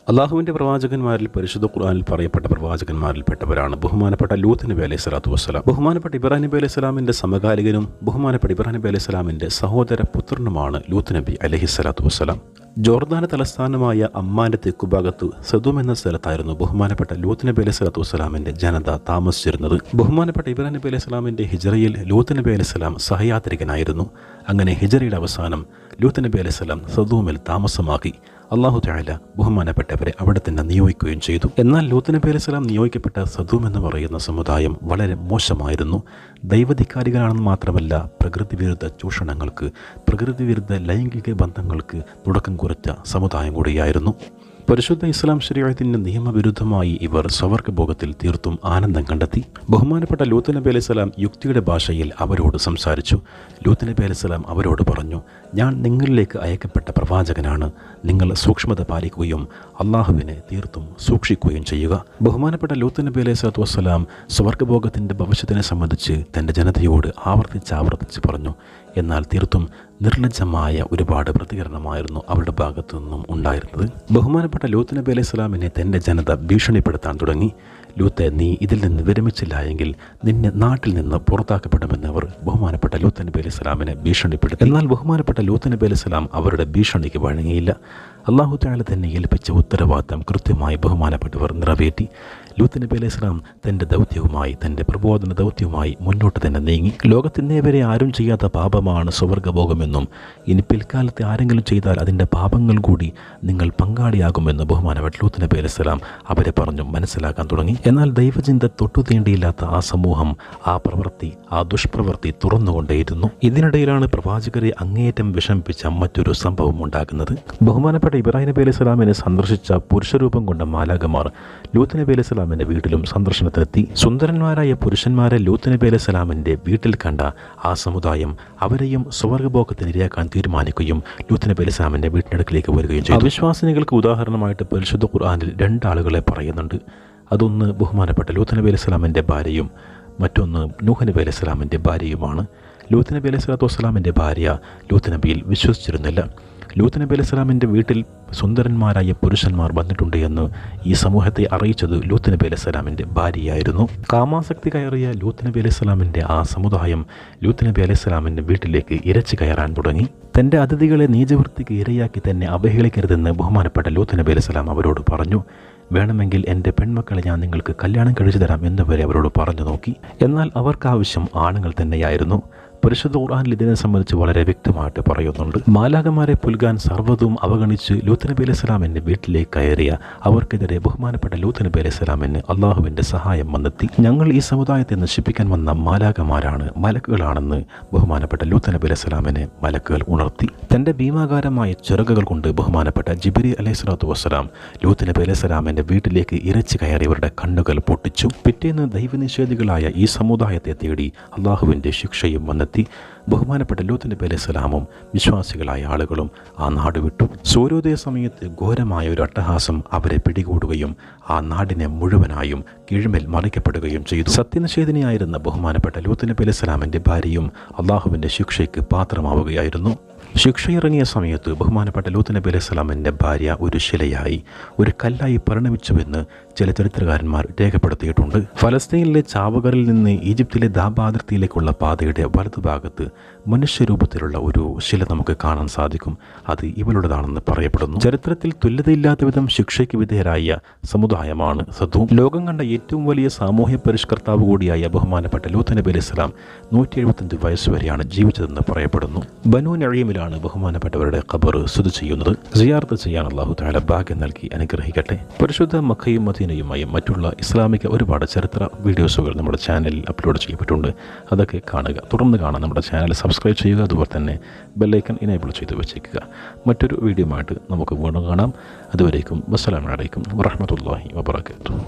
അള്ളാഹുവിൻ്റെ പ്രവാചകന്മാരിൽ പരിശുദ്ധ ഖുർആനിൽ പറയപ്പെട്ട പ്രവാചകന്മാരിൽപ്പെട്ടവരാണ് ബഹുമാനപ്പെട്ട ലൂത്ത് നബി അലൈഹി സ്വലാത്തു വസ്സലാം. ബഹുമാനപ്പെട്ട ഇബ്രാഹിം നബി അലൈഹി സ്വലാമിൻ്റെ സമകാലികനും ബഹുമാനപ്പെട്ട ഇബ്രാഹിം നബി അലൈഹി സ്വലാമിൻ്റെ സഹോദര പുത്രനുമാണ് ലൂത്ത് നബി അലൈഹി സ്വലാത്തു വസ്സലാം. ജോർദാന് തലസ്ഥാനമായ അമ്മാൻ്റെ തെക്കുഭാഗത്ത് സദൂം എന്ന സ്ഥലത്തായിരുന്നു ബഹുമാനപ്പെട്ട ലൂത്ത് നബി അലൈഹി സ്വലാത്തു വസ്സലാമിൻ്റെ ജനത താമസിച്ചിരുന്നത്. ബഹുമാനപ്പെട്ട ഇബ്രാഹിം നബി അലൈഹി സ്വലാമിൻ്റെ ഹിജ്റയിൽ ലൂത്ത് നബി അലൈഹി സ്വലാം സഹയാത്രികനായിരുന്നു. അങ്ങനെ ഹിജ്റയുടെ അവസാനം ലൂത്ത് നബി അലൈഹി സ്വലാം സദൂമിൽ താമസമാക്കി. അള്ളാഹു തആല ബഹുമാനപ്പെട്ടവരെ അവിടെ തന്നെ നിയോഗിക്കുകയും ചെയ്തു. എന്നാൽ ലൂത്ത് നബി അലൈഹി സ്വലാം നിയോഗിക്കപ്പെട്ട സദൂം എന്ന് പറയുന്ന സമുദായം വളരെ മോശമായിരുന്നു. ദൈവധികാരികളാണെന്ന് മാത്രമല്ല, പ്രകൃതി വിരുദ്ധ ചൂഷണങ്ങൾക്ക്, പ്രകൃതി വിരുദ്ധ ലൈംഗിക ബന്ധങ്ങൾക്ക് തുടക്കം കുറിച്ച സമുദായം കൂടിയായിരുന്നു. പരിശുദ്ധ ഇസ്ലാം ശരീഅത്തിന് നിയമവിരുദ്ധമായി ഇവർ സ്വവർഗഭോഗത്തിൽ തീർത്തും ആനന്ദം കണ്ടെത്തി. ബഹുമാനപ്പെട്ട ലൂത്ത് നബി അലൈഹി സ്വലാം യുക്തിയുടെ ഭാഷയിൽ അവരോട് സംസാരിച്ചു. ലൂത്ത് നബി അലൈഹി സ്വലാം അവരോട് പറഞ്ഞു, ഞാൻ നിങ്ങളിലേക്ക് അയക്കപ്പെട്ട പ്രവാചകനാണ്. നിങ്ങൾ സൂക്ഷ്മത പാലിക്കുകയും അള്ളാഹുവിനെ തീർത്തും സൂക്ഷിക്കുകയും ചെയ്യുക. ബഹുമാനപ്പെട്ട ലൂത്ത് നബി അലൈഹി സ്വലാത്തു വസ്സലാം സ്വർഗ്ഗഭോഗത്തിൻ്റെ ഭവിഷ്യത്തിനെ സംബന്ധിച്ച് തൻ്റെ ജനതയോട് ആവർത്തിച്ച് പറഞ്ഞു. എന്നാൽ തീർത്തും നിർലജ്ജമായ ഒരുപാട് പ്രതികരണമായിരുന്നു അവരുടെ ഭാഗത്തു നിന്നും ഉണ്ടായിരുന്നത്. ബഹുമാനപ്പെട്ട ലൂത്ത് നബി അലൈഹി സ്വലാമിനെ തൻ്റെ ജനത ഭീഷണിപ്പെടുത്താൻ തുടങ്ങി. ലൂത്തെ, നീ ഇതിൽ നിന്ന് വിരമിച്ചില്ല എങ്കിൽ നിന്നെ നാട്ടിൽ നിന്ന് പുറത്താക്കപ്പെടുമെന്ന് അവർ ബഹുമാനപ്പെട്ട ലൂത്ത് നബി അലൈഹി സ്വലാമിനെ ഭീഷണിപ്പെടുത്തി. എന്നാൽ ബഹുമാനപ്പെട്ട ലൂത്ത് നബി അലൈഹി സ്വലാം അവരുടെ ഭീഷണിക്ക് വഴങ്ങിയില്ല. അള്ളാഹു തആല തന്നെ ഏൽപ്പിച്ച ഉത്തരവാദിത്തം കൃത്യമായി ബഹുമാനപ്പെട്ടവർ നിറവേറ്റി. ലൂത്ത് നബി അലൈഹി സ്വലാം തൻ്റെ ദൗത്യവുമായി, തൻ്റെ പ്രബോധന ദൗത്യവുമായി മുന്നോട്ട് തന്നെ നീങ്ങി. ലോകത്തിന്നേവരെ ആരും ചെയ്യാത്ത പാപമാണ് സ്വർഗ്ഗഭോഗമെന്നും ഇനി പിൽക്കാലത്ത് ആരെങ്കിലും ചെയ്താൽ അതിൻ്റെ പാപങ്ങൾ കൂടി നിങ്ങൾ പങ്കാളിയാകുമെന്ന് ബഹുമാനപ്പെട്ട ലൂത്ത് നബി അലൈഹി സ്വലാം അവരെ പറഞ്ഞു മനസ്സിലാക്കാൻ തുടങ്ങി. എന്നാൽ ദൈവചിന്ത തൊട്ടുതീണ്ടിയില്ലാത്ത ആ സമൂഹം ആ ദുഷ്പ്രവൃത്തി തുറന്നുകൊണ്ടേയിരുന്നു. ഇതിനിടയിലാണ് പ്രവാചകരെ അങ്ങേയറ്റം വിഷമിപ്പിച്ച മറ്റൊരു സംഭവം ഉണ്ടാകുന്നത്. ബഹുമാനപ്പെട്ട ഇബ്രാഹിം നബി അലൈഹി സ്വലാമിനെ സന്ദർശിച്ച പുരുഷരൂപം കൊണ്ട മാലാഖമാർ ലൂത്ത് നബി അലൈഹി സ്വലാമിൻ്റെ വീട്ടിലും സന്ദർശനത്തിനെത്തി. സുന്ദരന്മാരായ പുരുഷന്മാരെ ലൂത്ത് നബി അലൈഹി സ്വലാമിൻ്റെ വീട്ടിൽ കണ്ട ആ സമുദായം അവരെയും സ്വർഗ്ഗഭോഗത്തിന് ഇരയാക്കാൻ തീരുമാനിക്കുകയും ലൂത്ത് നബി അലൈഹി സ്വലാമിൻ്റെ വീട്ടിനടുക്കിലേക്ക് വരികയും ചെയ്തു. അവിശ്വാസിനികൾക്ക് ഉദാഹരണമായിട്ട് പരിശുദ്ധ ഖുർആനിൽ രണ്ടാളുകളെ പറയുന്നുണ്ട്. അതൊന്ന് ബഹുമാനപ്പെട്ട ലൂത്ത് നബി അലൈഹി സ്വലാമിൻ്റെ ഭാര്യയും മറ്റൊന്ന് നൂഹ് നബി അലൈഹി സ്വലാമിൻ്റെ ഭാര്യയുമാണ്. ലൂത്ത് നബി അലൈഹി സ്വലാത്തു വസ്സലാമിൻ്റെ ഭാര്യ ലൂത്ത് നബിയിൽ വിശ്വസിച്ചിരുന്നില്ല. ലൂത്ത് നബി അലൈഹി സ്വലാമിൻ്റെ വീട്ടിൽ സുന്ദരന്മാരായ പുരുഷന്മാർ വന്നിട്ടുണ്ട് എന്ന് ഈ സമൂഹത്തെ അറിയിച്ചത് ലൂത്ത് നബി അലൈഹി സ്വലാമിൻ്റെ ഭാര്യയായിരുന്നു. കാമാസക്തി കയറിയ ലൂത്ത് നബി അലൈഹി സ്വലാമിൻ്റെ ആ സമുദായം ലൂത്ത് നബി അലൈഹി സ്വലാമിൻ്റെ വീട്ടിലേക്ക് ഇരച്ചു കയറാൻ തുടങ്ങി. തൻ്റെ അതിഥികളെ നീചവൃത്തിക്ക് ഇരയാക്കി തന്നെ അവഹേളിക്കരുതെന്ന് ബഹുമാനപ്പെട്ട ലൂത്ത് നബി അലൈഹി സ്വലാം അവരോട് പറഞ്ഞു. വേണമെങ്കിൽ എൻ്റെ പെൺമക്കളെ ഞാൻ നിങ്ങൾക്ക് കല്യാണം കഴിച്ചു തരാം എന്നുവരെ അവരോട് പറഞ്ഞു നോക്കി. എന്നാൽ അവർക്കാവശ്യം ആണുങ്ങൾ തന്നെയായിരുന്നു. പരിശുദ്ധ ഖുർആനിൽ ഇതിനെ സംബന്ധിച്ച് വളരെ വ്യക്തമായിട്ട് പറയുന്നുണ്ട്. മാലാഖമാരെ പുൽകാൻ സർവ്വതും അവഗണിച്ച് ലൂത്ത് നബി അലൈഹി സ്വലാമിൻ്റെ വീട്ടിലേക്ക് കയറിയ അവർക്കെതിരെ ബഹുമാനപ്പെട്ട ലൂത്ത് നബി അലൈഹി സ്വലാമിന് അള്ളാഹുവിൻ്റെ സഹായം വന്നെത്തി. ഞങ്ങൾ ഈ സമുദായത്തെ നശിപ്പിക്കാൻ വന്ന മാലാഖമാരാണ്, മലക്കുകളാണെന്ന് ബഹുമാനപ്പെട്ട ലൂത്ത് നബി അലൈഹി സ്വലാമിനെ മലക്കുകൾ ഉണർത്തി. തൻ്റെ ഭീമാകാരമായ ചിറകുകൾ കൊണ്ട് ബഹുമാനപ്പെട്ട ജിബ്രീൽ അലൈഹി സ്വലാത്തു വസ്സലാം ലൂത്ത് നബി അലൈഹി സ്വലാമിൻ്റെ വീട്ടിലേക്ക് ഇരച്ചു കയറിയവരുടെ കണ്ണുകൾ പൊട്ടിച്ചു. പിറ്റേന്ന് ദൈവനിഷേധികളായ ഈ സമുദായത്തെ തേടി അള്ളാഹുവിൻ്റെ ശിക്ഷയും വന്നെത്തി. ബഹുമാനപ്പെട്ട ലൂത്ത് നബി അലൈഹി സ്വലാമും വിശ്വാസികളായ ആളുകളും ആ നാട് വിട്ടു. സൂര്യോദയ സമയത്ത് ഘോരമായ ഒരു അട്ടഹാസം അവരെ പിടികൂടുകയും ആ നാടിനെ മുഴുവനായും കീഴ്മേൽ മറിക്കപ്പെടുകയും ചെയ്തു. സത്യനിഷേധനിയായിരുന്ന ബഹുമാനപ്പെട്ട ലൂത്ത് നബി അലൈഹി സ്വലാമിൻ്റെ ഭാര്യയും അള്ളാഹുവിൻ്റെ ശിക്ഷയ്ക്ക് പാത്രമാവുകയായിരുന്നു. ശിക്ഷയിറങ്ങിയ സമയത്ത് ബഹുമാനപ്പെട്ട ലൂത്ത് നബി അലൈഹി സ്വലാമിൻ്റെ ഭാര്യ ഒരു ശിലയായി, ഒരു കല്ലായി പരിണമിച്ചുവെന്ന് ചില ചരിത്രകാരന്മാർ രേഖപ്പെടുത്തിയിട്ടുണ്ട്. ഫലസ്തീനിലെ ചാവകരിൽ നിന്ന് ഈജിപ്തിലെ ദാബ അതിർത്തിയിലേക്കുള്ള പാതയുടെ വലതുഭാഗത്ത് മനുഷ്യരൂപത്തിലുള്ള ഒരു ശില നമുക്ക് കാണാൻ സാധിക്കും. അത് ഇവളുടേതാണെന്ന് പറയപ്പെടുന്നു. ചരിത്രത്തിൽ തുല്യതയില്ലാത്ത വിധം ശിക്ഷയ്ക്ക് വിധേയരായ സമുദായമാണ് സദൂം. ലോകം കണ്ട ഏറ്റവും വലിയ സാമൂഹ്യ പരിഷ്കർത്താവ് കൂടിയായ ബഹുമാനപ്പെട്ട ലൂത്ത് നബി അലൈഹി സ്വലാം 175 വയസ്സ് വരെയാണ് ജീവിച്ചതെന്ന് പറയപ്പെടുന്നു. ബനൂ നഈമിലാണ് ബഹുമാനപ്പെട്ടവരുടെ ഖബർ സ്ഥിതി ചെയ്യുന്നത്. സിയാറത്ത് ചെയ്യാൻ അല്ലാഹു തആല ഭാഗ്യം നൽകി അനുഗ്രഹിക്കട്ടെ. പരിശുദ്ധ മക്കയും മദീനയുമായി മറ്റുള്ള ഇസ്ലാമിക ഒരുപാട് ചരിത്ര വീഡിയോസുകൾ നമ്മുടെ ചാനലിൽ അപ്ലോഡ് ചെയ്യപ്പെട്ടിട്ടുണ്ട്. അതൊക്കെ കാണുക, തുടർന്ന് കാണാൻ നമ്മുടെ ചാനൽ സബ്സ്ക്രൈബ് ചെയ്യുക. അതുപോലെ തന്നെ ബെല്ലൈക്കൺ ഇനേബിൾ ചെയ്ത് വെച്ചേക്കുക. മറ്റൊരു വീഡിയോ ആയിട്ട് നമുക്ക് വീണ്ടും കാണാം. അതുവരേക്കും വസ്സലാമു അലൈക്കും വറഹ്മത്തുള്ളാഹി വബറകാതുഹു.